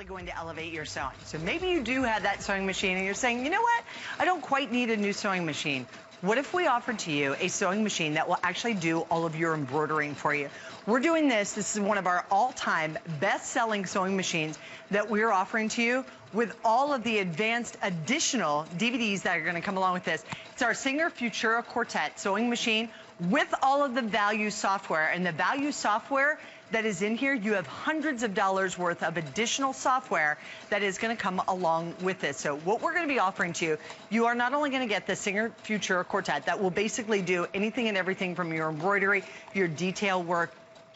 really going to elevate your sewing. So maybe you do have that sewing machine and you're saying, you know what, I don't quite need a new sewing machine. What if we offered to you a sewing machine that will actually do all of your embroidering for you? We're doing this. This is one of our all-time best-selling sewing machines that we're offering to you with all of the advanced additional DVDs that are going to come along with this. It's our Singer Futura Quartet sewing machine with all of the Value software. And the Value software that is in here, you have hundreds of dollars worth of additional software that is going to come along with this. So what we're going to be offering to you, you are not only going to get the Singer Futura Quartet that will basically do anything and everything from your embroidery, your detail work,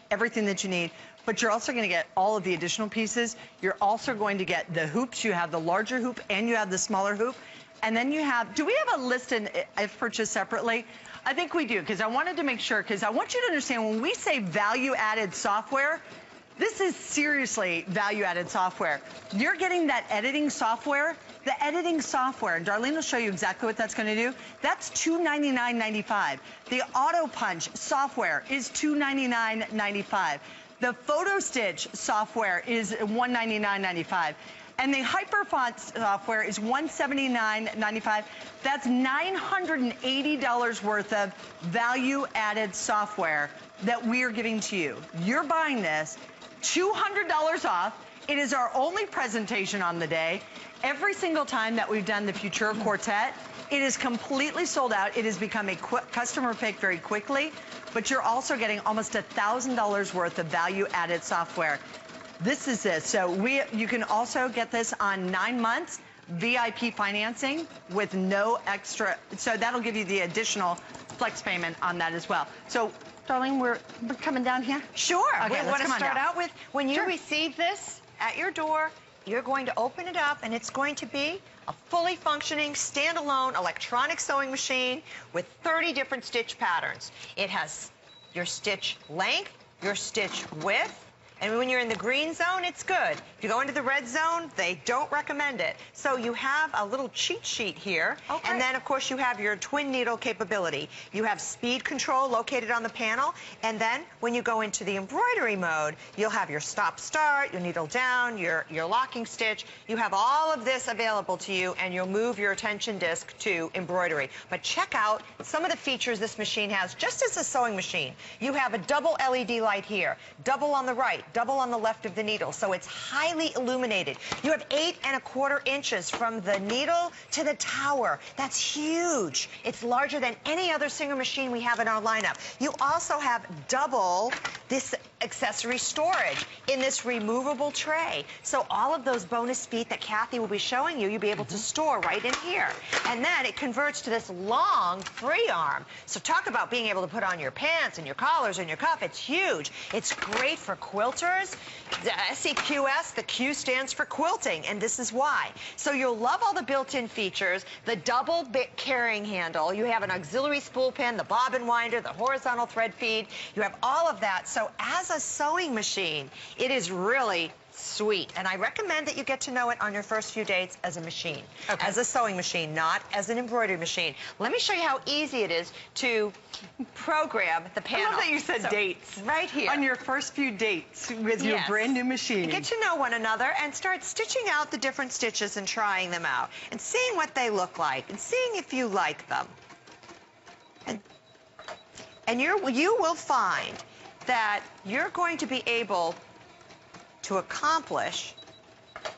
everything that you need, but you're also going to get all of the additional pieces. You're also going to get the hoops. You have the larger hoop and you have the smaller hoop. And then you have, do we have a list and if purchased separately? I think we do, because I wanted to make sure, because I want you to understand when we say value-added software, this is seriously value-added software. You're getting that editing software, the editing software, and Darlene will show you exactly what that's going to do. That's $299.95. The Autopunch software is $299.95. The Photo Stitch software is $199.95. And the Hyperfont software is $179.95. That's $980 worth of value-added software that we are giving to you. You're buying this, $200 off. It is our only presentation on the day. Every single time that we've done the Futura Quartet, it is completely sold out. It has become a customer pick very quickly, but you're also getting almost $1,000 worth of value-added software. This is it. So you can also get this on 9 months VIP financing with no extra. So that'll give you the additional flex payment on that as well. So, Darlene, we're coming down here. Sure. Okay, we want to start out with when you receive this at your door, you're going to open it up and it's going to be a fully functioning, standalone electronic sewing machine with 30 different stitch patterns. It has your stitch length, your stitch width, and when you're in the green zone, it's good. If you go into the red zone, they don't recommend it. So you have a little cheat sheet here. Okay. And then, of course, you have your twin needle capability. You have speed control located on the panel. And then when you go into the embroidery mode, you'll have your stop-start, your needle down, your locking stitch. You have all of this available to you, and you'll move your tension disc to embroidery. But check out some of the features this machine has, just as a sewing machine. You have a double LED light here, double on the right, double on the left of the needle, so it's highly illuminated. You have 8 1/4 inches from the needle to the tower. That's huge. It's larger than any other Singer machine we have in our lineup. You also have double this accessory storage in this removable tray. So all of those bonus feet that Kathy will be showing you, you'll be able to store right in here. And then it converts to this long free arm. So talk about being able to put on your pants and your collars and your cuff. It's huge. It's great for quilters. The SEQS, the Q stands for quilting, and this is why. So you'll love all the built-in features, the double bit carrying handle. You have an auxiliary spool pin, the bobbin winder, the horizontal thread feed. You have all of that. So as a sewing machine, it is really sweet, and I recommend that you get to know it on your first few dates as a machine, as a sewing machine, not as an embroidery machine. Let me show you how easy it is to program the panel. I love that you said dates. Right here. On your first few dates with your brand new machine. You get to know one another and start stitching out the different stitches and trying them out and seeing what they look like and seeing if you like them. And you will find that you're going to be able to accomplish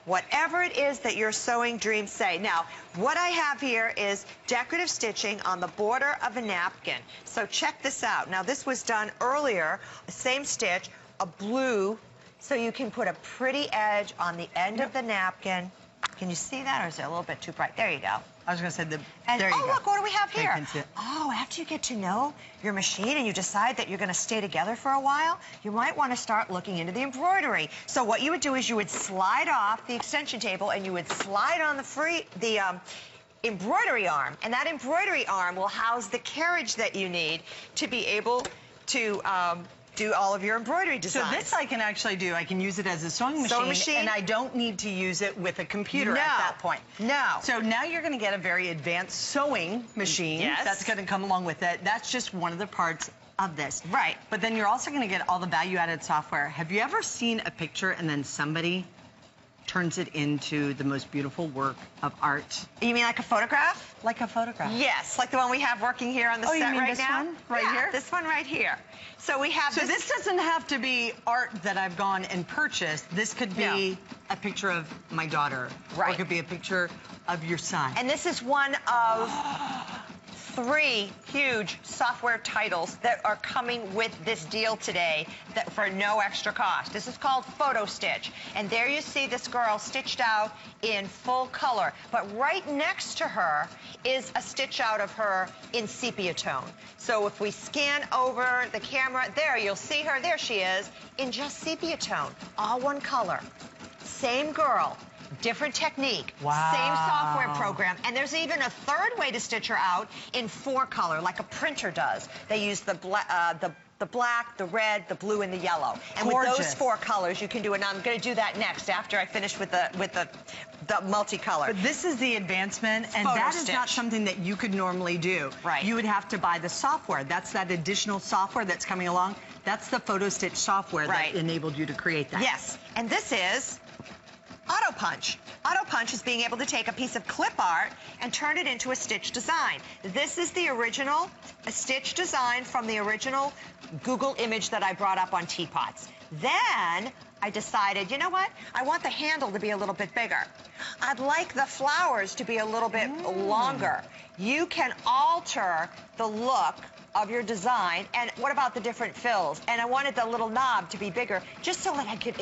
whatever it is that your sewing dreams say. Now, what I have here is decorative stitching on the border of a napkin. So check this out. Now, this was done earlier, same stitch, a blue, so you can put a pretty edge on the end of the napkin. Can you see that, or is it a little bit too bright? There you go. I was going to say, there you go. Look, what do we have here? See it. Oh, after you get to know your machine and you decide that you're going to stay together for a while, you might want to start looking into the embroidery. So what you would do is you would slide off the extension table and you would slide on the embroidery arm, and that embroidery arm will house the carriage that you need to be able to do all of your embroidery designs. So this I can actually do. I can use it as a sewing machine, and I don't need to use it with a computer at that point. No. So now you're going to get a very advanced sewing machine. Yes. That's going to come along with it. That's just one of the parts of this. Right. But then you're also going to get all the value-added software. Have you ever seen a picture and then somebody turns it into the most beautiful work of art. You mean like a photograph? Like a photograph. Yes, like the one we have working here on the set you mean right this now. one right yeah, here? This one right here. So we have So this doesn't have to be art that I've gone and purchased. This could be a picture of my daughter. Right. Or it could be a picture of your son. And this is one of 3 huge software titles that are coming with this deal today that for no extra cost. This is called Photo Stitch. And there you see this girl stitched out in full color. But right next to her is a stitch out of her in sepia tone. So if we scan over the camera, there you'll see her. There she is in just sepia tone. All one color. Same girl. Different technique, wow. Same software program, and there's even a third way to stitch her out in 4-color, like a printer does. They use the black, the red, the blue, and the yellow. And Gorgeous. with those 4 colors, you can do it. And I'm going to do that next after I finish with the multicolor. But this is the advancement, and Photo that stitch. is not something that you could normally do. Right. You would have to buy the software. That's that additional software that's coming along. That's the Photo Stitch software that enabled you to create that. Yes, and this is Autopunch. Autopunch is being able to take a piece of clip art and turn it into a stitch design. This is the original stitch design from the original Google image that I brought up on teapots. Then I decided, you know what? I want the handle to be a little bit bigger. I'd like the flowers to be a little bit longer. You can alter the look of your design, and what about the different fills? And I wanted the little knob to be bigger, just so that I could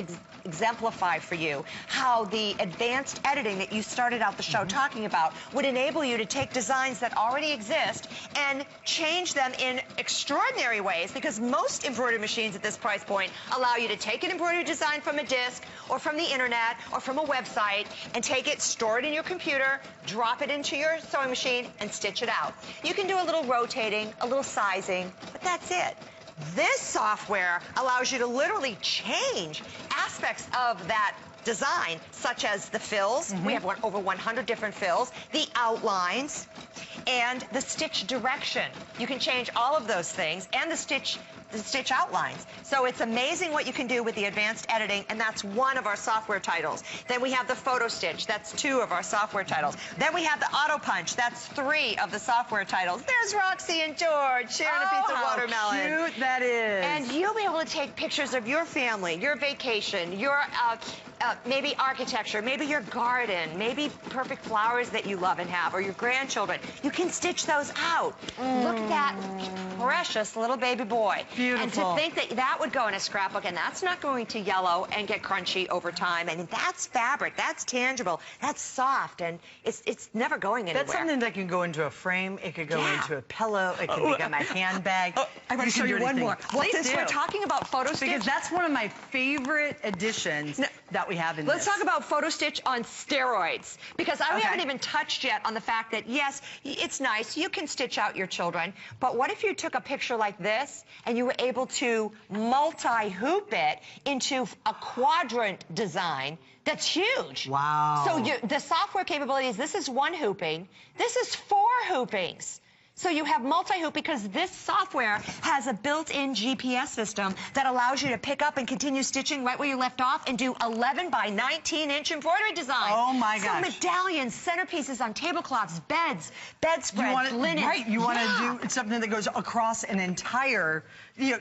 exemplify for you how the advanced editing that you started out the show talking about would enable you to take designs that already exist and change them in extraordinary ways, because most embroidery machines at this price point allow you to take an embroidery design from a disc or from the internet or from a website and take it, store it in your computer, drop it into your sewing machine, and stitch it out. You can do a little rotating, a little sizing, but that's it. This software allows you to literally change aspects of that design, such as the fills. We have over 100 different fills, the outlines, and the stitch direction. You can change all of those things, and the stitch outlines. So it's amazing what you can do with the advanced editing, and that's one of our software titles. Then we have the Photo Stitch. That's 2 of our software titles. Then we have the Autopunch. That's 3 of the software titles. There's Roxy and George sharing a piece of watermelon. How cute that is. And you'll be able to take pictures of your family, your vacation, your maybe architecture, maybe your garden, maybe perfect flowers that you love and have, or your grandchildren. You can stitch those out. Look at that precious little baby boy. Beautiful. And to think that that would go in a scrapbook, and that's not going to yellow and get crunchy over time. And that's fabric. That's tangible. That's soft, and it's never going anywhere. That's something that can go into a frame. It could go into a pillow. It could become a handbag. I want to show you one more. Please Since do. we're talking about Photo Stitch, because that's one of my favorite additions that we have in Let's this. talk about Photo Stitch on steroids, because we haven't even touched yet on the fact that, yes, it's nice. You can stitch out your children, but what if you took a picture like this and you were able to multi-hoop it into a quadrant design that's huge? Wow. So the software capabilities, this is 1 hooping. This is 4 hoopings. So you have multi-hoop, because this software has a built-in GPS system that allows you to pick up and continue stitching right where you left off and do 11 by 19-inch embroidery design. Oh, my gosh. So medallions, centerpieces on tablecloths, beds, bedspreads, linen. Right, you want to do something that goes across an entire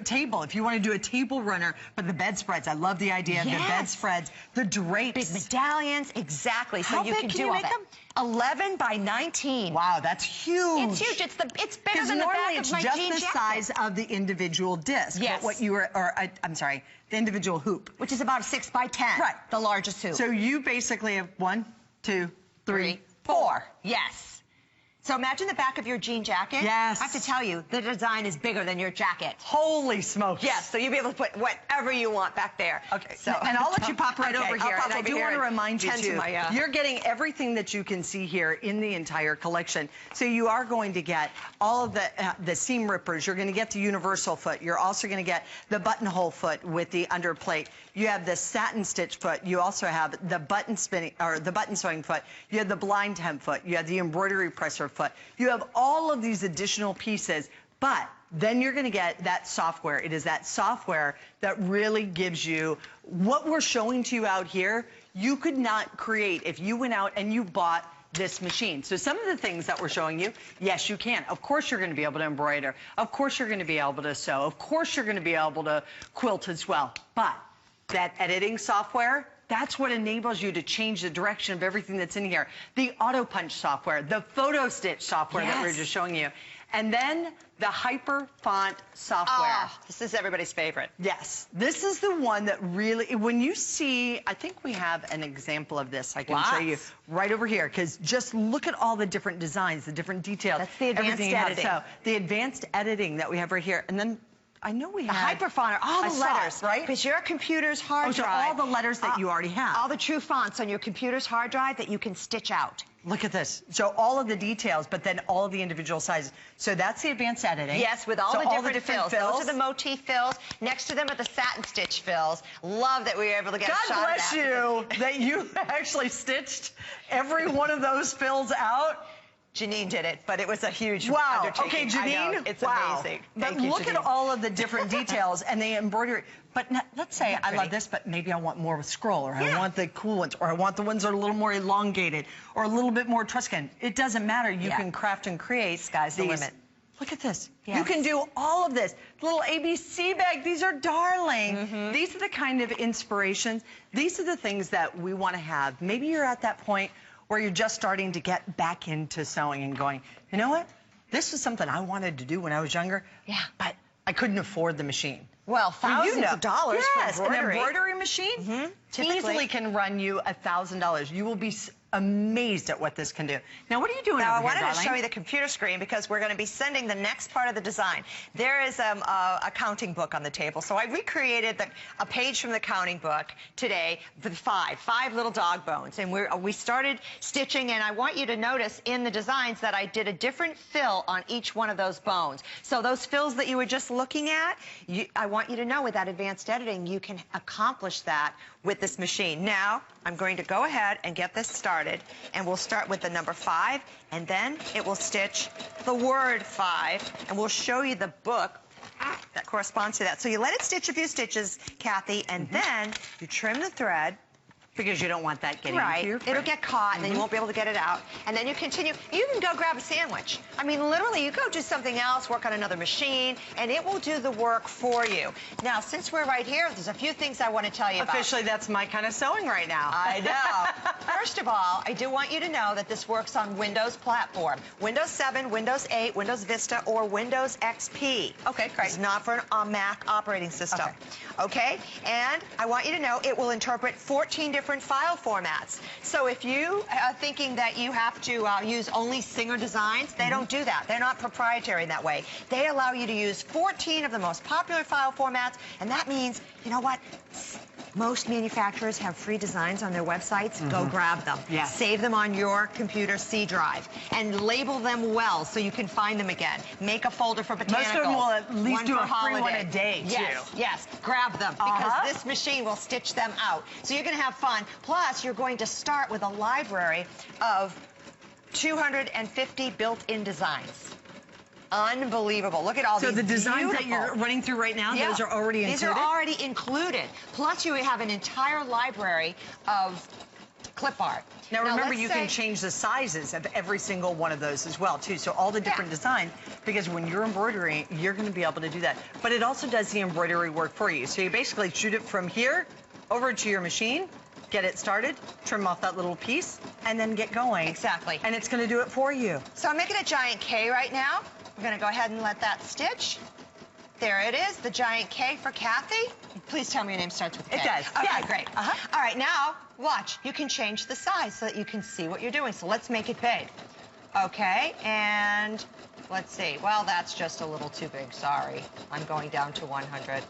table. If you want to do a table runner, but the bedspreads, I love the idea of the bedspreads, the drapes. Big medallions, exactly. So you can do all that. 11 by 19. Wow, that's huge. It's huge. It's bigger than the back of my jean jacket. Normally it's just the size of the individual disc. Yes. But what you were, I'm sorry, the individual hoop. Which is about 6 by 10. Right. The largest hoop. So you basically have 1, 2, 3, 4. Yes. So imagine the back of your jean jacket. Yes. I have to tell you, the design is bigger than your jacket. Holy smokes. Yes, so you'll be able to put whatever you want back there. Okay, so and I'll let you pop right over here. And I do want to remind you, too, you're getting everything that you can see here in the entire collection. So you are going to get all of the seam rippers. You're going to get the universal foot. You're also going to get the buttonhole foot with the underplate. You have the satin stitch foot. You also have the button spinning, or the button sewing foot. You have the blind hem foot. You have the embroidery presser foot. You have all of these additional pieces, but then you're going to get that software. It is that software that really gives you what we're showing to you out here. you could not create if you went out and you bought this machine. So some of the things that we're showing you, yes, you can. Of course you're going to be able to embroider. Of course you're going to be able to sew. Of course you're going to be able to quilt as well. But that editing software, that's what enables you to change the direction of everything that's in here. The Autopunch software, the Photo Stitch software that we were just showing you. And then the Hyper Font software. Oh, this is everybody's favorite. Yes, this is the one that really, when you see, I think we have an example of this I can show you right over here, because just look at all the different designs, the different details. That's the advanced editing. So the advanced editing that we have right here. And then I know we have the hyperfont are all the letters, right? Because your computer's hard drive. So all the letters that you already have. All the true fonts on your computer's hard drive that you can stitch out. Look at this. So all of the details, but then all of the individual sizes. So that's the advanced editing. Yes, with all the different fills. Those are the motif fills. Next to them are the satin stitch fills. Love that we were able to get a shot God of bless that. you that you actually stitched every one of those fills out. Janine did it, but it was a huge undertaking. undertaking. Okay, Janine, I know, it's amazing. But look at all of the different details and the embroidery. But let's say I love this, but maybe I want more of a scroll, or I want the cool ones, or I want the ones that are a little more elongated, or a little bit more Etruscan. It doesn't matter. You can craft and create. Sky's the limit. Look at this. Yes. You can do all of this. Little ABC bag. These are darling. These are the kind of inspirations. These are the things that we want to have. Maybe you're at that point where you're just starting to get back into sewing and going, you know what? This was something I wanted to do when I was younger, but I couldn't afford the machine. Well, thousands of dollars for embroidery. An embroidery machine easily can run you $1,000. You will be amazed at what this can do. Now, what are you doing now, over here, I wanted darling? to show you the computer screen because we're going to be sending the next part of the design. There is a counting book on the table. So I recreated a page from the counting book today with five little dog bones. And we started stitching, and I want you to notice in the designs that I did a different fill on each one of those bones. So those fills that you were just looking at, I want you to know with that advanced editing, you can accomplish that with this machine. Now, I'm going to go ahead and get this started, and we'll start with the number 5, and then it will stitch the word 5, and we'll show you the book that corresponds to that. So you let it stitch a few stitches, Kathy, and then you trim the thread. Because you don't want that getting into your frame. It'll get caught, and then you won't be able to get it out. And then you continue. You can go grab a sandwich. I mean, literally, you go do something else, work on another machine, and it will do the work for you. Now, since we're right here, there's a few things I want to tell you about. Officially, that's my kind of sewing right now. I know. First of all, I do want you to know that this works on Windows platform. Windows 7, Windows 8, Windows Vista, or Windows XP. Okay, great. It's not for a Mac operating system. Okay? And I want you to know it will interpret 14 different file formats. So if you are thinking that you have to use only Singer designs, they don't do that. They're not proprietary in that way. They allow you to use 14 of the most popular file formats, and that means, you know what? Most manufacturers have free designs on their websites. Go grab them. Save them on your computer C drive and label them well so you can find them again. Make a folder for botanicals. Most of them will at least do a free one a day, too. Yes, grab them because this machine will stitch them out. So you're going to have fun. Plus, you're going to start with a library of 250 built-in designs. Unbelievable. Look at all these. So the designs that you're running through right now, those are already included? These are already included. Plus, you have an entire library of clip art. Now remember, you can change the sizes of every single one of those as well, too. So all the different designs, because when you're embroidering, you're going to be able to do that. But it also does the embroidery work for you. So you basically shoot it from here over to your machine, get it started, trim off that little piece, and then get going. Exactly. And it's going to do it for you. So I'm making a giant K right now. We're going to go ahead and let that stitch. There it is, the giant K for Kathy. Please tell me your name starts with K. It does. Okay, great. All right, now, watch. You can change the size so that you can see what you're doing. So let's make it big. Okay, and let's see. Well, that's just a little too big. Sorry. I'm going down to 100.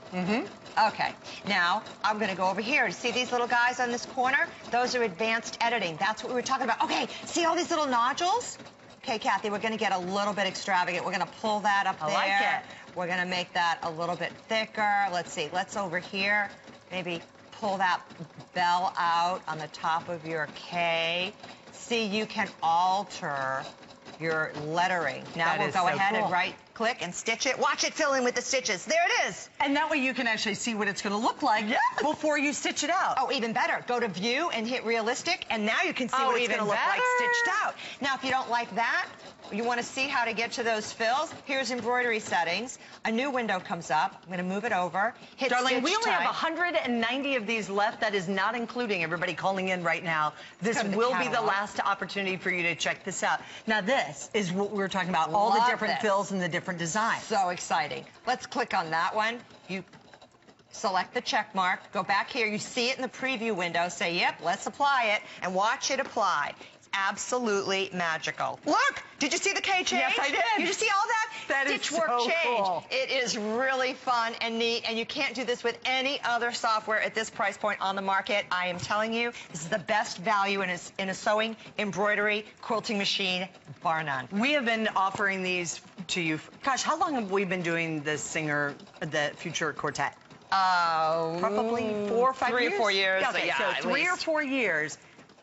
Okay, now I'm going to go over here. See these little guys on this corner? Those are advanced editing. That's what we were talking about. Okay, see all these little nodules? Okay, Kathy, we're going to get a little bit extravagant. We're going to pull that up there. I like it. We're going to make that a little bit thicker. Let's see. Let's over here maybe pull that bell out on the top of your K. See, you can alter your lettering. Now we'll go ahead and write click, and stitch it. Watch it fill in with the stitches. There it is. And that way you can actually see what it's going to look like before you stitch it out. Oh, even better. Go to View and hit Realistic, and now you can see what it's going to look like stitched out. Now, if you don't like that, you want to see how to get to those fills, here's Embroidery Settings. A new window comes up. I'm going to move it over. Hit Darling, stitch we only type. have 190 of these left. That is not including everybody calling in right now. This will be the last opportunity for you to check this out. Now, this is what we were talking about, all the different fills and the different designs. So exciting. Let's click on that one. You select the check mark, go back here. You see it in the preview window. Say, yep, let's apply it, and watch it apply. Absolutely magical. Look, did you see the K change? Yes, I did. Did you see all that? That Stitch is work so change. cool. It is really fun and neat, and you can't do this with any other software at this price point on the market. I am telling you, this is the best value in a sewing, embroidery, quilting machine, bar none. We have been offering these to you. Gosh, how long have we been doing the Futura Quartet? Probably 4 or 5 years? 3 or 4 years. Okay, so 3 or 4 years.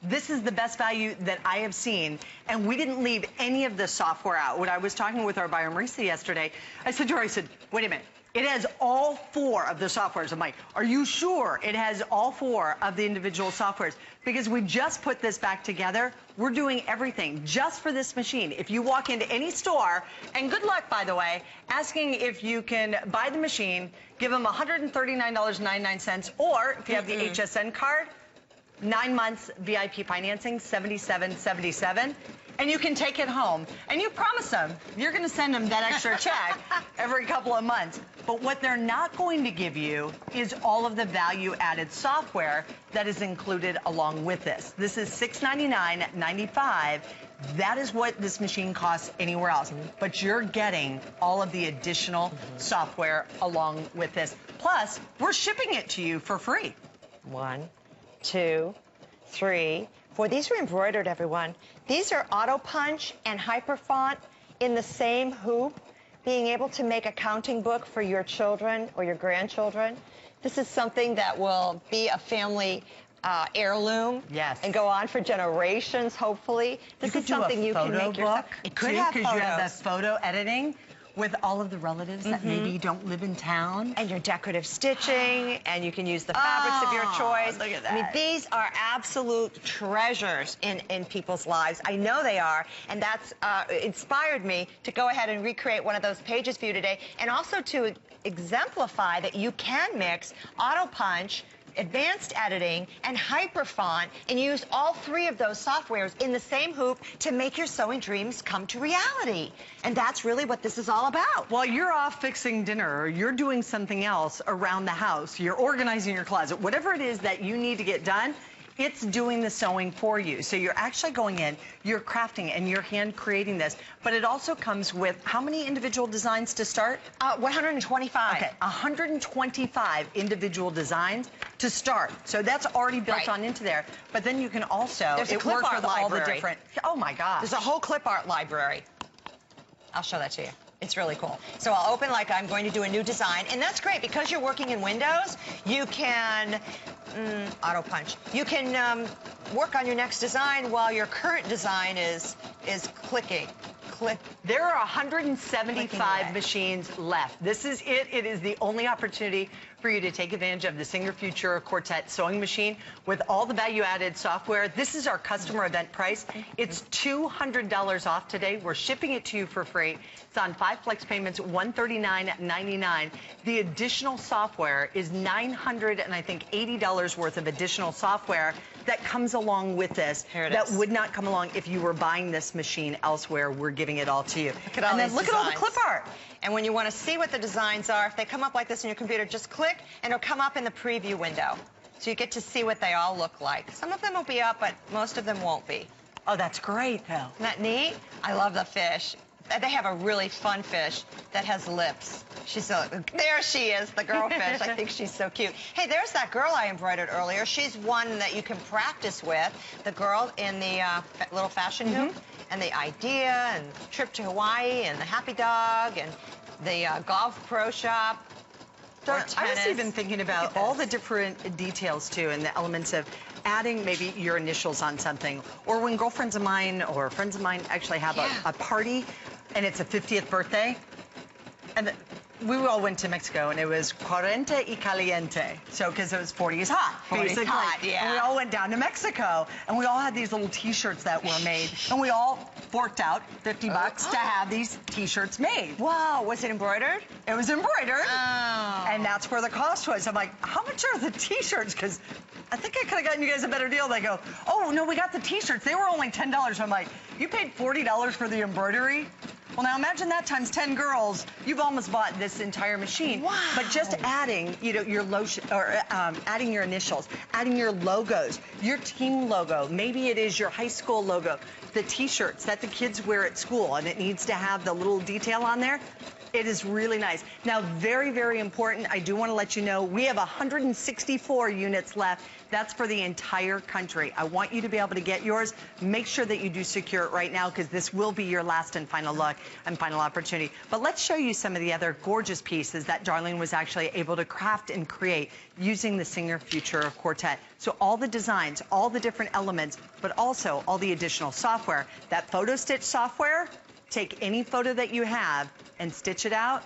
This is the best value that I have seen, and we didn't leave any of the software out. When I was talking with our buyer, Marisa, yesterday, I said to her, I said, wait a minute. It has all 4 of the softwares. I'm like, are you sure it has all 4 of the individual softwares? Because we just put this back together. We're doing everything just for this machine. If you walk into any store, and good luck, by the way, asking if you can buy the machine, give them $139.99, or if you have the HSN card, 9 months VIP financing, $77.77, and you can take it home. And you promise them you're going to send them that extra check every couple of months. But what they're not going to give you is all of the value-added software that is included along with this. This is $699.95. That is what this machine costs anywhere else. But you're getting all of the additional software along with this. Plus, we're shipping it to you for free. 1, 2, 3, 4. These are embroidered, everyone. These are Autopunch and Hyperfont in the same hoop. Being able to make a counting book for your children or your grandchildren. This is something that will be a family heirloom. Yes. And go on for generations, hopefully. This is something you can make yourself. It could have because you have that photo editing with all of the relatives that maybe don't live in town. And your decorative stitching, and you can use the fabrics of your choice. Look at that. I mean, these are absolute treasures in people's lives. I know they are, and that's inspired me to go ahead and recreate one of those pages for you today, and also to exemplify that you can mix Autopunch, advanced editing, and Hyperfont, and use all 3 of those softwares in the same hoop to make your sewing dreams come to reality. And that's really what this is all about. While you're off fixing dinner, or you're doing something else around the house, you're organizing your closet, whatever it is that you need to get done, it's doing the sewing for you. So you're actually going in, you're crafting, and you're hand creating this. But it also comes with how many individual designs to start? 125. Okay, 125 individual designs to start. So that's already built on into there. But then you can also, there's a clip works art with all the library. different, oh my gosh. There's a whole clip art library. I'll show that to you. It's really cool. So I'll open like I'm going to do a new design, and that's great because you're working in Windows. You can Autopunch. You can work on your next design while your current design is clicking. There are 175 machines left. This is it. It is the only opportunity for you to take advantage of the Futura Quartet sewing machine with all the value-added software. This is our customer event price. It's $200 off today. We're shipping it to you for free. It's on 5 flex payments, $139.99. The additional software is $980 worth of additional software that comes along with this. That would not come along if you were buying this machine elsewhere. We're giving it all to you. Look at all these look at all the clip art. And when you want to see what the designs are, if they come up like this in your computer, just click and it'll come up in the preview window. So you get to see what they all look like. Some of them will be up, but most of them won't be. Oh, that's great, though. Isn't that neat? I love the fish. They have a really fun fish that has lips. There she is, the girl fish. I think she's so cute. Hey, there's that girl I embroidered earlier. She's one that you can practice with. The girl in the little fashion hoop, and the idea, and trip to Hawaii, and the happy dog, and the golf pro shop. I was even thinking about all the different details, too, and the elements of adding maybe your initials on something. Or when girlfriends of mine or friends of mine actually have a party, and it's a 50th birthday, And we all went to Mexico, and it was 40 y caliente. So, because it was 40 is hot, 40 is basically. hot, yeah. And we all went down to Mexico, and we all had these little T-shirts that were made, and we all forked out 50 bucks to have these T-shirts made. Wow, was it embroidered? It was embroidered, Oh. and that's where the cost was. I'm like, how much are the T-shirts? Because I think I could have gotten you guys a better deal. They go, oh, no, we got the T-shirts. They were only $10. I'm like, you paid $40 for the embroidery? Well, now imagine that times 10 girls. You've almost bought this entire machine. Wow. But just adding, you know, your lotion, or adding your initials, adding your logos, your team logo. Maybe it is your high school logo. The T-shirts that the kids wear at school, and it needs to have the little detail on there. It is really nice. Now, very, very important, I do want to let you know, we have 164 units left. That's for the entire country. I want you to be able to get yours. Make sure that you do secure it right now, because this will be your last and final look and final opportunity. But let's show you some of the other gorgeous pieces that Darlene was actually able to craft and create using the Singer Futura Quartet. So all the designs, all the different elements, but also all the additional software. That photo stitch software, take any photo that you have and stitch it out.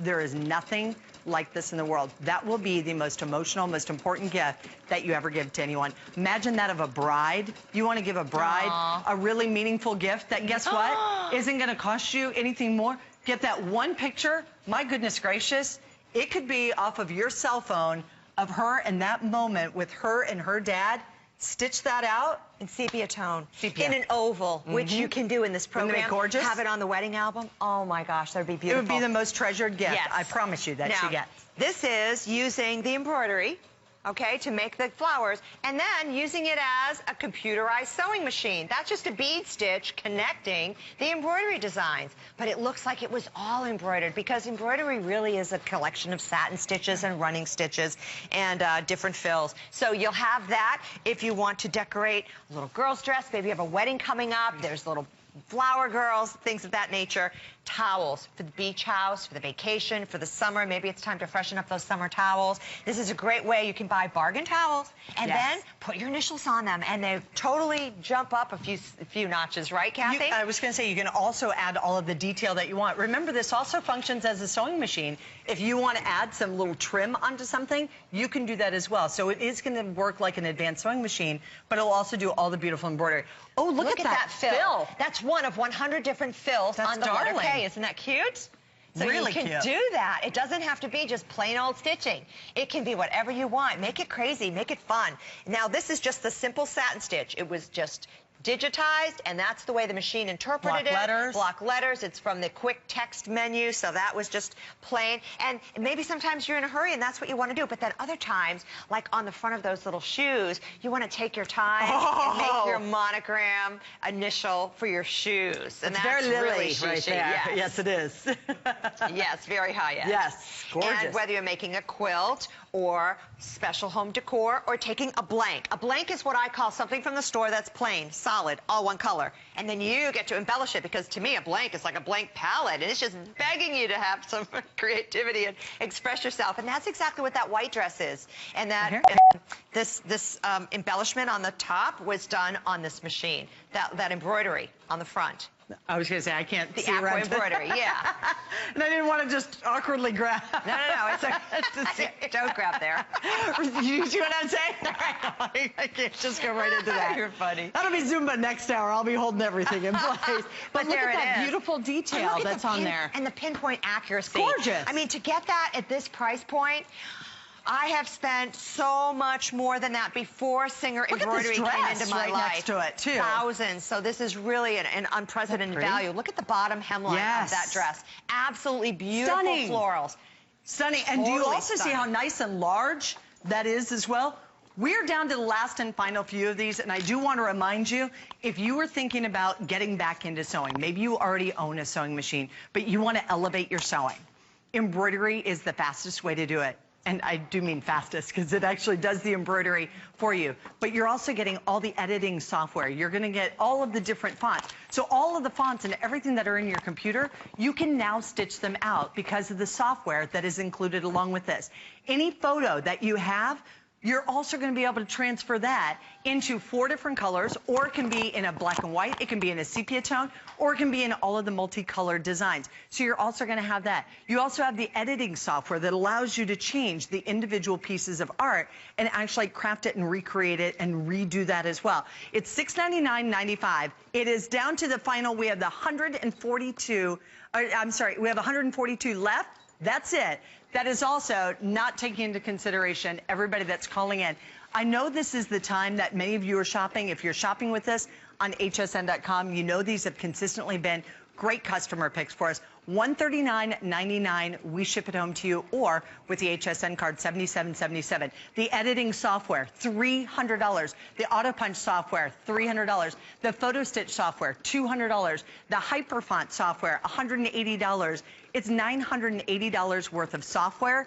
There is nothing like this in the world. That will be the most emotional, most important gift that you ever give to anyone. Imagine that of a bride. You want to give a bride a really meaningful gift that, guess what, isn't going to cost you anything more. Get that one picture. My goodness gracious, it could be off of your cell phone of her and that moment with her and her dad. Stitch that out. In sepia tone. Sepia. In an oval, which you can do in this program. Wouldn't it be gorgeous? Have it on the wedding album. Oh my gosh, that would be beautiful. It would be the most treasured gift. Yes. I promise you that she gets. This is using the embroidery, okay, to make the flowers, and then using it as a computerized sewing machine. That's just a bead stitch connecting the embroidery designs. But it looks like it was all embroidered, because embroidery really is a collection of satin stitches and running stitches and different fills. So you'll have that if you want to decorate a little girl's dress. Maybe you have a wedding coming up. There's little flower girls, things of that nature. Towels for the beach house, for the vacation, for the summer. Maybe it's time to freshen up those summer towels. This is a great way. You can buy bargain towels and then put your initials on them, and they totally jump up a few notches, right, Kathy? I was going to say, you can also add all of the detail that you want. Remember, this also functions as a sewing machine. If you want to add some little trim onto something, you can do that as well. So it is going to work like an advanced sewing machine, but it'll also do all the beautiful embroidery. Oh, look at that fill. That's one of 100 different fills on the letter K. Isn't that cute? So really you can do that. It doesn't have to be just plain old stitching. It can be whatever you want. Make it crazy. Make it fun. Now, this is just the simple satin stitch. It was just digitized, and that's the way the machine interpreted it. Letters. Block letters. It's from the quick text menu, so that was just plain. And maybe sometimes you're in a hurry, and that's what you want to do. But then other times, like on the front of those little shoes, you want to take your time and make your monogram initial for your shoes. And it's that's very really Lily right there. Yes. Yes, it is. Yes, very high-end. Yes, gorgeous. And whether you're making a quilt or special home decor or taking a blank. A blank is what I call something from the store that's plain, solid, all one color. And then you get to embellish it, because to me a blank is like a blank palette, and it's just begging you to have some creativity and express yourself. And that's exactly what that white dress is. And that this embellishment on the top was done on this machine, that embroidery on the front. I was going to say, I can't the see aqua around embroidery, yeah. And I didn't want to just awkwardly grab. No, don't grab there. You see what I'm saying? I can't just go right into that. You're funny. That'll be Zumba next hour. I'll be holding everything in place. But look there at that it is. beautiful detail that's on there. And the pinpoint accuracy. Gorgeous. I mean, to get that at this price point, I have spent so much more than that before Singer Embroidery came into my life. Next to it, too. Thousands. So this is really an unprecedented value. Look at the bottom hemline of that dress. Absolutely beautiful florals. Stunning. And do you also see how nice and large that is as well? We're down to the last and final few of these, and I do want to remind you, if you were thinking about getting back into sewing, maybe you already own a sewing machine, but you want to elevate your sewing, embroidery is the fastest way to do it. And I do mean fastest, because it actually does the embroidery for you. But you're also getting all the editing software. You're going to get all of the different fonts. So all of the fonts and everything that are in your computer, you can now stitch them out because of the software that is included along with this. Any photo that you have, you're also going to be able to transfer that into 4 different colors, or it can be in a black and white, it can be in a sepia tone, or it can be in all of the multicolored designs. So you're also going to have that. You also have the editing software that allows you to change the individual pieces of art and actually craft it and recreate it and redo that as well. It's $699.95. It is down to the final. We have the 142, I'm sorry, we have 142 left. That's it. That is also not taking into consideration everybody that's calling in. I know this is the time that many of you are shopping. If you're shopping with us on hsn.com, you know these have consistently been great customer picks for us. $139.99, we ship it home to you, or with the HSN card, $77.77. The editing software, $300. The Autopunch software, $300. The Photo Stitch software, $200. The Hyperfont software, $180. It's $980 worth of software,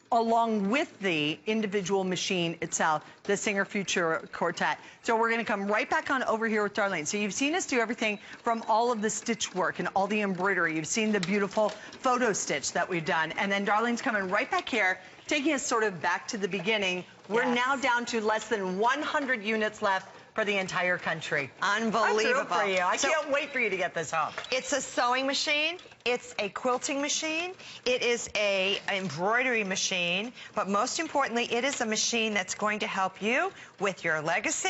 along with the individual machine itself, the Singer Futura Quartet. So we're going to come right back on over here with Darlene. So you've seen us do everything from all of the stitch work and all the embroidery. You've seen the beautiful photo stitch that we've done. And then Darlene's coming right back here, taking us sort of back to the beginning. We're now down to less than 100 units left for the entire country. Unbelievable. I'm thrilled for you. I can't wait for you to get this home. It's a sewing machine. It's a quilting machine. It is an embroidery machine. But most importantly, it is a machine that's going to help you with your legacy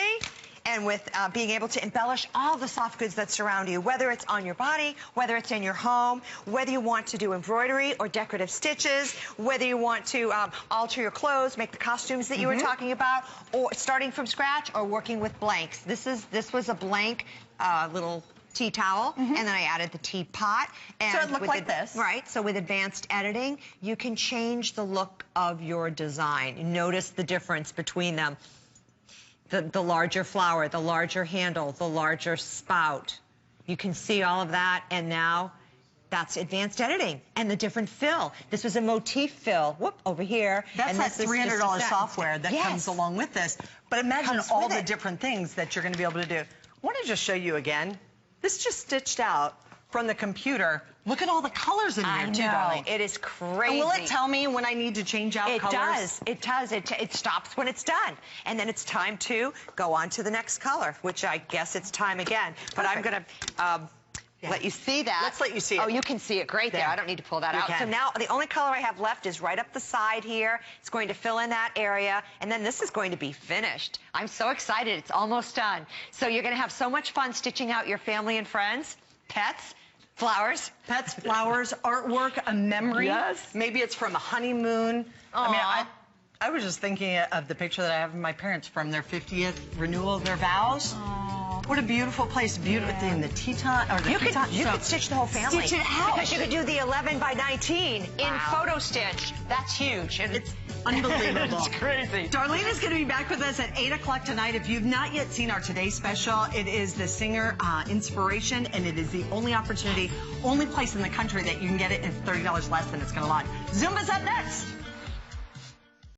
and with being able to embellish all the soft goods that surround you, whether it's on your body, whether it's in your home, whether you want to do embroidery or decorative stitches, whether you want to alter your clothes, make the costumes that you were talking about, or starting from scratch, or working with blanks. This was a blank little tea towel, and then I added the teapot. And so it looked like this. Right, so with advanced editing, you can change the look of your design. Notice the difference between them. The larger flower, the larger handle, the larger spout. You can see all of that, and now that's advanced editing and the different fill. This was a motif fill, whoop, over here. That's that $300 software that comes along with this. But imagine all the different things that you're going to be able to do. I want to just show you again. This just stitched out from the computer. Look at all the colors in here, too, darling. It is crazy. And will it tell me when I need to change out colors? It does. It stops when it's done. And then it's time to go on to the next color, which I guess it's time again. But I'm going to let you see that. Let's let you see it. Oh, you can see it great there. I don't need to pull that out. So now the only color I have left is right up the side here. It's going to fill in that area. And then this is going to be finished. I'm so excited. It's almost done. So you're going to have so much fun stitching out your family and friends, pets, flowers. Pets, flowers, artwork, a memory. Yes. Maybe it's from a honeymoon. Aww. I mean, I was just thinking of the picture that I have of my parents from their 50th renewal of their vows. Aww. What a beautiful place. Beautiful in the teton. Or the you could stitch the whole family. Stitch it out. Because you could do the 11 by 19 in photo stitch. That's huge. And it's unbelievable. It's crazy. Darlene is going to be back with us at 8 o'clock tonight. If you've not yet seen our Today Special, it is the Singer Inspiration, and it is the only opportunity, only place in the country that you can get it, and it's $30 less than it's going to launch. Zumba's up next.